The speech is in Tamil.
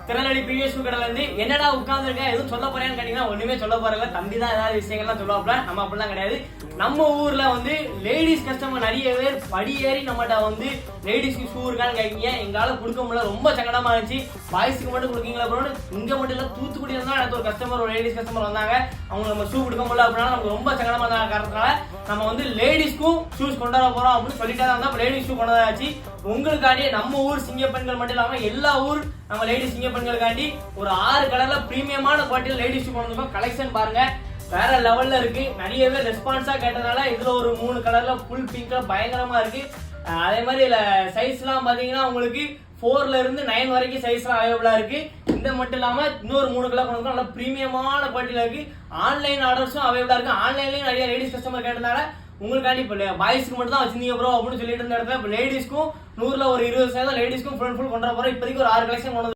திருநெல்வேலி பிவிஎஸ் கடையில இருந்து என்னடா உட்கார்ந்துருக்கேன் எதுவும் சொல்ல போறேன்னு கேட்டீங்கன்னா ஒண்ணுமே சொல்ல போறல. தம்பி தான் ஏதாவது விஷயங்கள்லாம் சொல்லுவாப்ல. நம்ம அப்படிலாம் கிடையாது. நம்ம ஊர்ல வந்து லேடிஸ் கஸ்டமர் நிறைய பேர் படி ஏறி நம்மகிட்ட வந்து லேடிஸ்க்கு ஷூ இருக்கான்னு கேட்கீங்க. எங்களால கொடுக்க முடியல, ரொம்ப சங்கடமா இருந்துச்சு. பாய்ஸ்க்கு மட்டும் கொடுக்கீங்களா ப்ரோ? இங்க மட்டும் இல்ல, தூத்துக்குடியில தான் எனக்கு ஒரு கஸ்டமர், ஒரு லேடிஸ் கஸ்டமர் வந்தாங்க. அவங்க நம்ம ஷூ கொடுக்க முடியல அப்படின்னா நமக்கு ரொம்ப சங்கடமா இருந்தாங்க. காரணத்தினால நம்ம வந்து லேடிஸ்க்கும் ஷூஸ் கொண்டு வர போறோம் அப்படின்னு சொல்லிட்டே தான் இருந்தா லேடிஸ் ஷூ கொண்டு வந்தாச்சு. உங்களுக்காண்டி நம்ம ஊர் சிங்க பெண்கள் மட்டும் இல்லாம எல்லா ஊர் நம்ம லேடிஸ் சிங்க பெண்களுக்காண்டி ஒரு 6 கலர்ல பிரீமியமான குவாலிட்டியில் லேடிஸ் ஷூ கொண்டு வந்திருக்கோம். கலெக்ஷன் பாருங்க, வேற லெவல்ல இருக்கு. நிறைய பேர் ரெஸ்பான்ஸா கேட்டதுனால இதுல ஒரு 3 கலர்ல ஃபுல் பிங்க்ல பயங்கரமா இருக்கு. அதே மாதிரி இதுல சைஸ் எல்லாம் பாத்தீங்கன்னா உங்களுக்கு 4ல இருந்து 9 வரைக்கும் சைஸ் எல்லாம் அவைலபிளா இருக்கு. இந்த மட்டும் இல்லாம இன்னொரு 3 கலர் கொண்டு நல்லா பிரீமியமான குவாலிட்டியில இருக்கு. ஆன்லைன் ஆர்டர்ஸும் அவைலபிளா இருக்கு. ஆன்லைன்லயும் நிறைய லேடிஸ் கஸ்டமர் கேட்டதுனால உங்களுக்காண்டி இப்போ பாய்ஸ்க்கு மட்டும் தான் வச்சிருந்தீங்க ப்ரோ அப்படின்னு சொல்லிட்டு இருந்த இடத்துல இப்போ லேடிஸ்க்கும் 100ல ஒரு 20% லேடிஸ்க்கும் ஃபுல் கொண்டு வர போறோம். இப்போதைக்கு ஒரு 6 கலெக்ஷன் கொண்டு